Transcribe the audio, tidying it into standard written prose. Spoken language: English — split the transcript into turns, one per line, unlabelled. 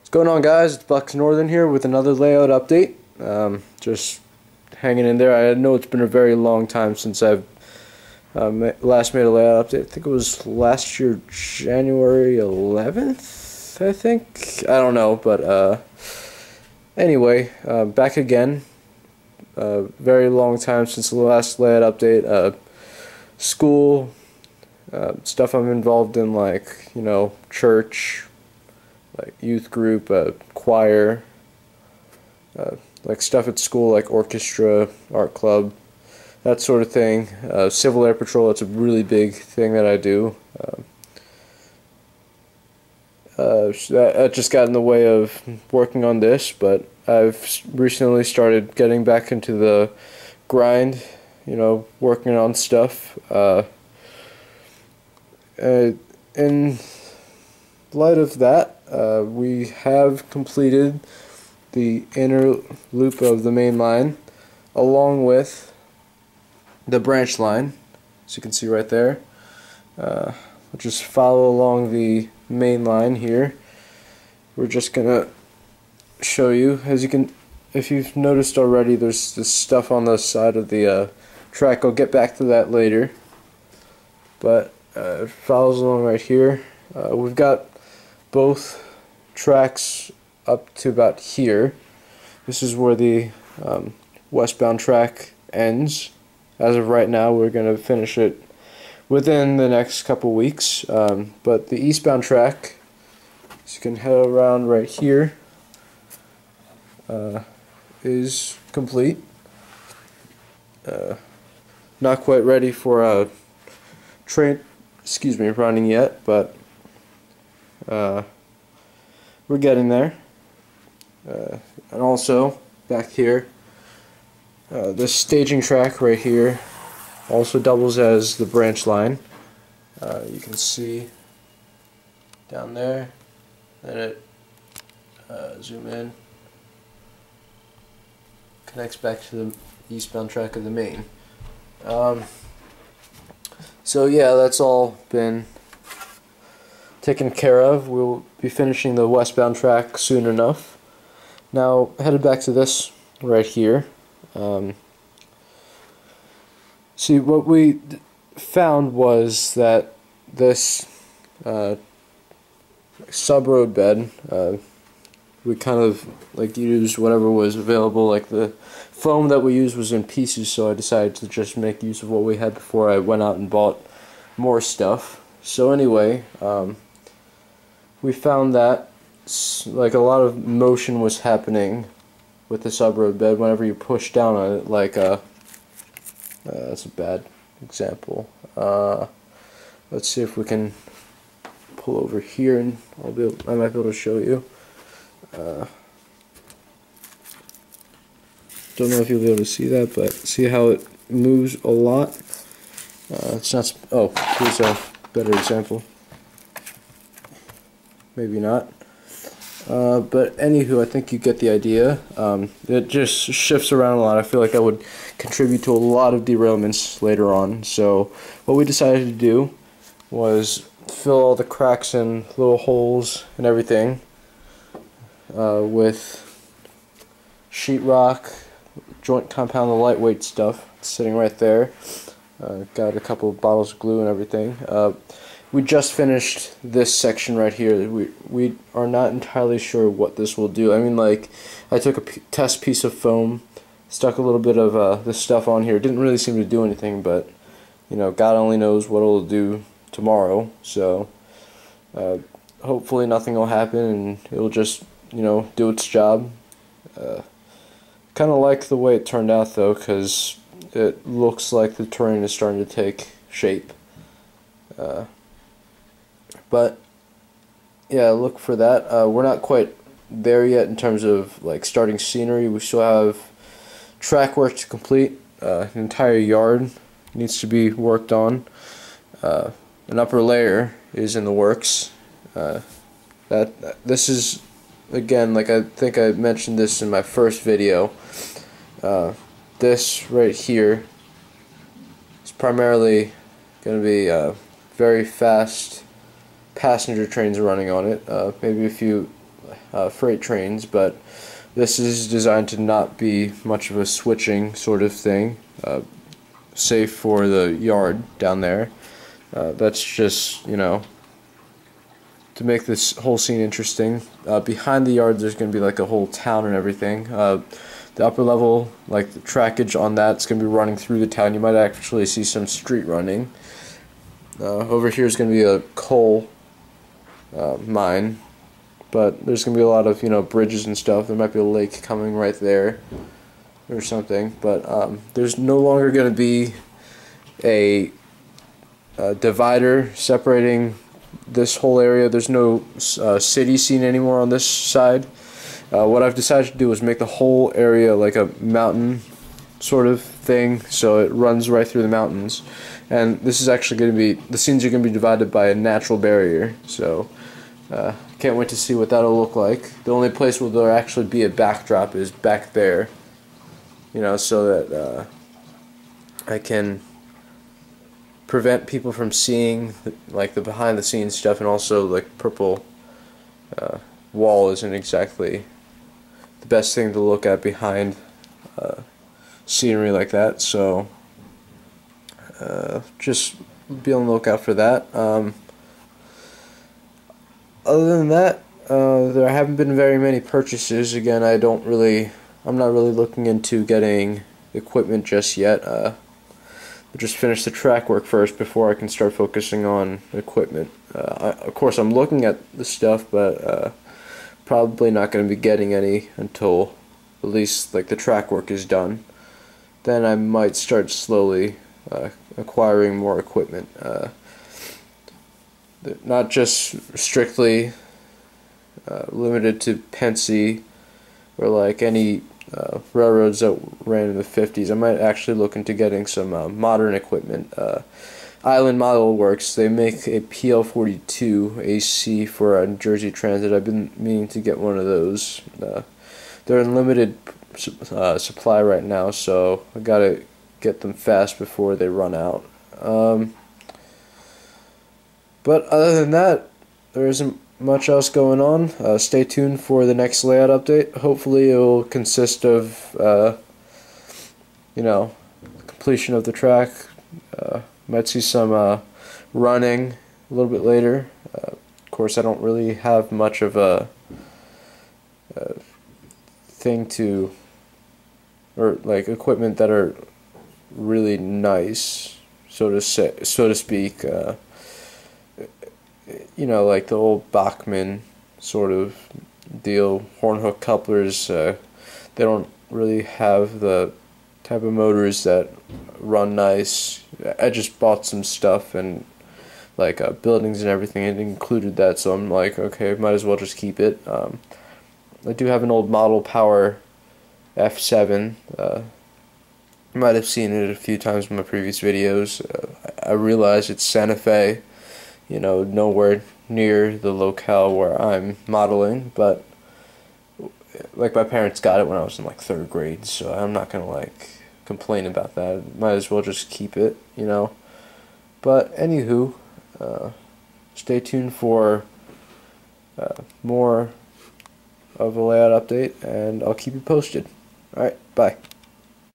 What's going on, guys? It's bucksnorthern here with another layout update. Just hanging in there. I know it's been a very long time since I've last made a layout update. I think it was last year, January 11th, I think. I don't know, but anyway, back again. Very long time since the last layout update. School, stuff I'm involved in, like, church, like youth group, choir, like stuff at school, like orchestra, art club, that sort of thing. Civil Air Patrol, that's a really big thing that I do. That just got in the way of working on this, but I've recently started getting back into the grind, working on stuff. In light of that, we have completed the inner loop of the main line along with the branch line, as you can see right there. We'll just follow along the main line here. We're just gonna show you, if you've noticed already, there's this stuff on the side of the track. I'll get back to that later, but it follows along right here. We've got both tracks up to about here. This is where the westbound track ends. As of right now, we're going to finish it within the next couple weeks. But the eastbound track, so you can head around right here, is complete. Not quite ready for a train, running yet, but we're getting there. And also back here, this staging track right here also doubles as the branch line. You can see down there, then it zoom in, connects back to the eastbound track of the main. So yeah, that's all been taken care of. We'll be finishing the westbound track soon enough. Now, headed back to this right here. See, what we found was that this sub-road bed, we kind of used whatever was available. Like the foam that we used was in pieces, so I decided to just make use of what we had before I went out and bought more stuff. So anyway, we found that a lot of motion was happening with the sub-road bed whenever you push down on it. That's a bad example. Let's see if we can pull over here and I might be able to show you. Don't know if you'll be able to see that, but see how it moves a lot. It's not. Oh, here's a better example. Maybe not. But anywho, I think you get the idea. It just shifts around a lot. I feel like that would contribute to a lot of derailments later on. So what we decided to do was fill all the cracks and little holes and everything with sheetrock, joint compound, the lightweight stuff. It's sitting right there. Got a couple of bottles of glue and everything. We just finished this section right here. We are not entirely sure what this will do. I mean, I took a test piece of foam, stuck a little bit of this stuff on here. It didn't really seem to do anything, but God only knows what it'll do tomorrow. So hopefully nothing will happen and it'll just do its job. Kind of like the way it turned out though, because it looks like the terrain is starting to take shape. But yeah, look for that. We're not quite there yet in terms of starting scenery. We still have track work to complete. An entire yard needs to be worked on. An upper layer is in the works. This is, again, I think I mentioned this in my first video. This right here is primarily going to be very fast passenger trains running on it. Maybe a few freight trains, but this is designed to not be much of a switching sort of thing, safe for the yard down there. That's just, you know, to make this whole scene interesting. Behind the yard there's going to be like a whole town and everything. The upper level, like the trackage on that's going to be running through the town. You might actually see some street running. Over here is going to be a coal mine, but there's going to be a lot of, you know, bridges and stuff. There might be a lake coming right there or something, but there's no longer going to be a divider separating this whole area. There's no city scene anymore on this side. What I've decided to do is make the whole area like a mountain sort of thing, so it runs right through the mountains. And this is actually going to be, the scenes are going to be divided by a natural barrier, so can't wait to see what that'll look like. The only place where there'll actually be a backdrop is back there, you know, so that I can prevent people from seeing like the behind the scenes stuff, and also like purple wall isn't exactly the best thing to look at behind scenery like that, so just be on the lookout for that. Other than that, there haven't been very many purchases. Again, I'm not really looking into getting equipment just yet. I'll just finish the track work first before I can start focusing on equipment. Of course, I'm looking at the stuff, but probably not going to be getting any until at least like the track work is done. Then I might start slowly acquiring more equipment. Not just strictly limited to Pensy or like any railroads that ran in the 50s. I might actually look into getting some modern equipment. Island Model Works, they make a PL42 AC for Jersey Transit. I've been meaning to get one of those. They're in limited supply right now, so I gotta get them fast before they run out. But other than that, there isn't much else going on. Stay tuned for the next layout update. Hopefully it will consist of, you know, completion of the track. Might see some running a little bit later. Of course, I don't really have much of a thing to, or like equipment that are really nice, so to speak. You know, like the old Bachmann sort of deal, horn hook couplers. They don't really have the type of motors that run nice. I just bought some stuff and like buildings and everything, and it included that, so I'm like, okay, might as well just keep it. I do have an old Model Power F7. You might have seen it a few times in my previous videos. I realize it's Santa Fe, you know, nowhere near the locale where I'm modeling, but like my parents got it when I was in like 3rd grade, so I'm not gonna like complain about that. Might as well just keep it, you know. But anywho, stay tuned for more of a layout update, and I'll keep you posted. Alright, bye.